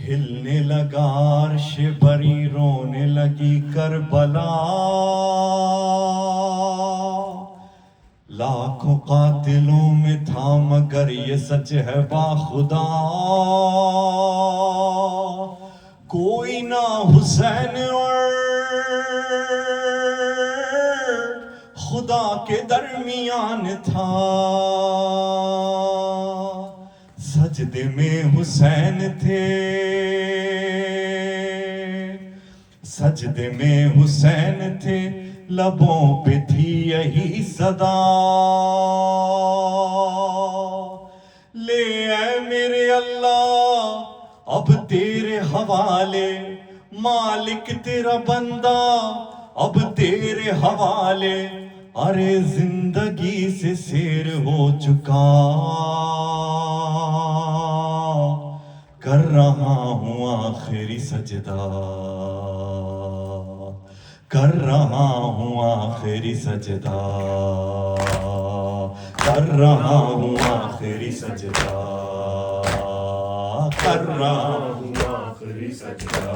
ہلنے لگا عرش بری، رونے لگی کربلا، لاکھوں قاتلوں میں تھا مگر یہ سچ ہے باخدا، کوئی نہ حسین اور خدا کے درمیان تھا، سجدے میں حسین تھے، سجدے میں حسین تھے، لبوں پہ تھی یہی صدا، لے اے میرے اللہ اب تیرے حوالے، مالک تیرا بندہ اب تیرے حوالے، ارے زندگی سے سیر ہو چکا، کر رہا ہوں آخری سجدہ، کر رہا ہوں آخری سجدہ، کر رہا ہوں آخری سجدہ، کر رہا ہوں آخری سجدہ،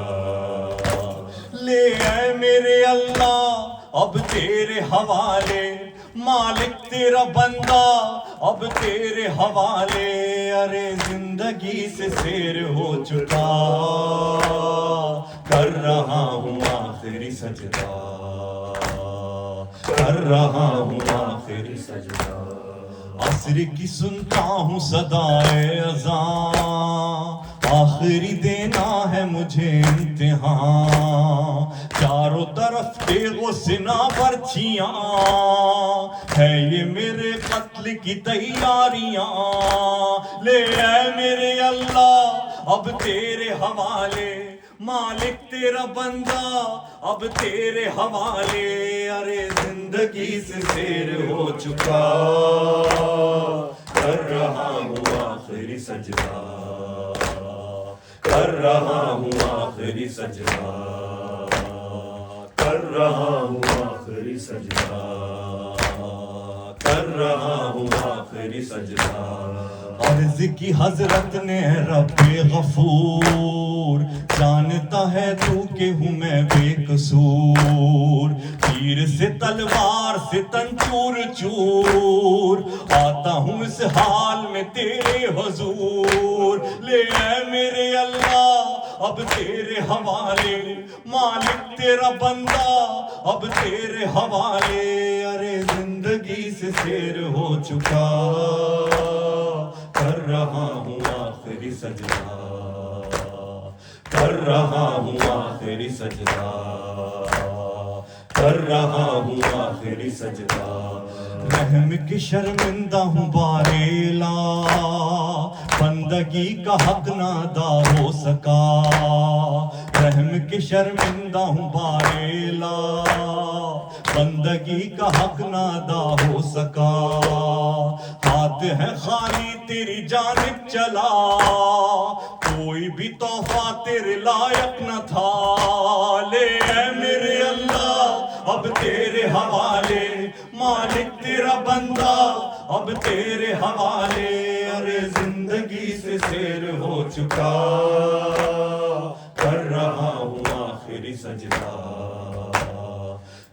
لے اے میرے اللہ اب تیرے حوالے، مالک تیرا بندہ اب تیرے حوالے، ارے زندگی سے سیر ہو چکا، کر رہا ہوں آخری سجدہ، کر رہا ہوں آخری سجدہ، عصر کی سنتا ہوں صدائے اذان، آخری دینا ہے مجھے امتحان، چاروں طرف تیغ و سنا برچیاں، ہے یہ میرے قتل کی تیاریاں، لے اے میرے اللہ اب تیرے حوالے، مالک تیرا بندہ اب تیرے حوالے، ارے زندگی سے سیر ہو چکا، کر رہا ہوں آخری سجدہ، کر رہا ہوں آخری سجدہ، کر رہا ہوں آخری سجدہ، کر رہا ہوں آخری سجدہ، عرض کی حضرت نے رب غفور، جانتا ہے تو کہ ہوں میں بے قصور، تیر سے تلوار سے تن چور چور، آتا ہوں اس حال میں تیرے حضور، لے اے میرے اللہ اب تیرے حوالے، مالک تیرا بندہ اب تیرے حوالے، ارے زندگی سے سیر ہو چکا، کر رہا ہوں آخری سجدہ، کر رہا ہوں آخری سجدہ، کر رہا ہوں آخری سجدہ، رحم کی شرمندہ ہوں باریلا، بندگی کا حق نہ ادا ہو سکا، رحم کی شرمندہ ہوں باریلا، بندگی کا حق نہ ادا ہو سکا، ہاتھ ہے خالی تیری جانب چلا، کوئی بھی تحفہ تیرے لائق نہ تھا، لے اے میرے اللہ اب تیرے حوالے، مالک تیرا بندہ اب تیرے حوالے، ارے زندگی سے سیر ہو چکا، کر رہا ہوں آخری سجدہ،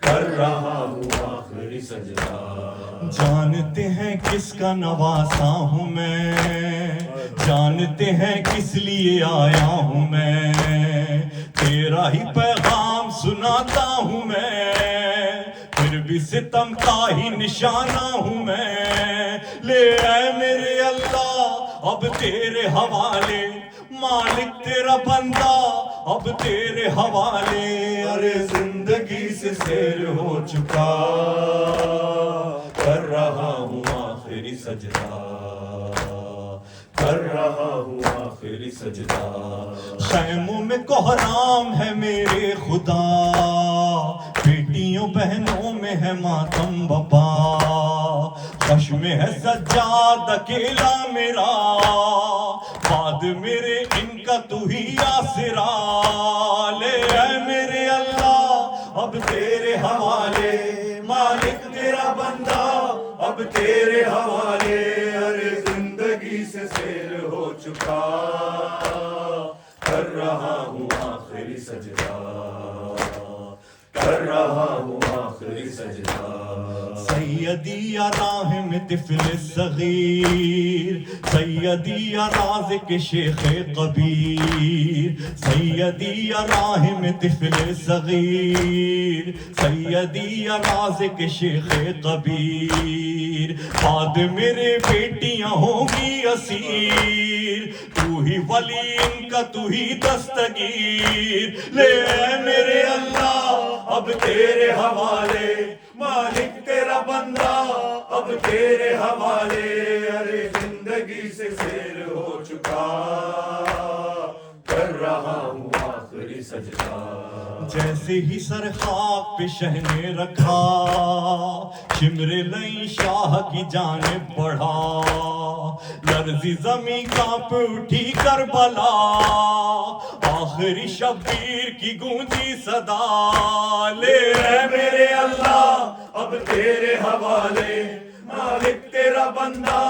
کر رہا ہوں آخری سجدہ، جانتے ہیں کس کا نواسا ہوں میں، جانتے ہیں کس لیے آیا ہوں میں، تیرا ہی پیغام سناتا ہوں میں، پھر بھی ستم کا ہی نشانہ ہوں میں، لے اے میرے اللہ اب تیرے حوالے، مالک تیرا بندہ اب تیرے حوالے، ارے زندگی سے سیر ہو چکا، کر رہا ہوں آخری سجدہ، کر رہا ہوں آخری سجدہ، خیموں میں کوہرام ہے میرے خدا، بیٹیوں بہنوں میں ہے ماتم بپا، خشم ہے سجاد اکیلا میرا، بعد میرے ان کا تو ہی آسرا، لے اے میرے اللہ اب تیرے حوالے، مالک تیرا بندہ اب تیرے حوالے، ارے زندگی سے سیر ہو چکا، کر رہا ہوں آخری سجدہ، کر رہا ہوں آخری سجدہ. سیدی یا راحم طفل صغیر، سیدی یا رازق شیخ کبیر، سیدی یا راحم طفل صغیر، سیدی یا رازق شیخ کبیر. بعد میرے بیٹیاں ہوں گی اسیر، تو ہی ولی ان کا تو ہی دستگیر. لے اے میرے اللہ اب تیرے حوالے، مالک تیرا بندہ اب تیرے حوالے. ارے زندگی سے سیر ہو چکا، کر رہا ہوں آخری سجدہ. جیسے ہی سر خاک پہ شہ نے رکھا، شمر لئی شاہ کی جانب بڑھا. لرزی زمیں کانپ اٹھی کربلا، آخری شبیر کی گونجی صدا. لے اے میرے اللہ اب تیرے حوالے، مالک تیرا بندہ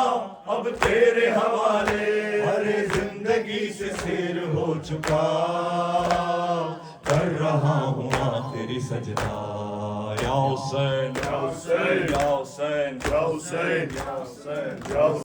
اب تیرے حوالے. ارے زندگی سے سیر ہو چکا، کر رہا ہوں آخری سجدہ. یا حسین یا حسین یا حسین یا حسین یا حسین یا حسین.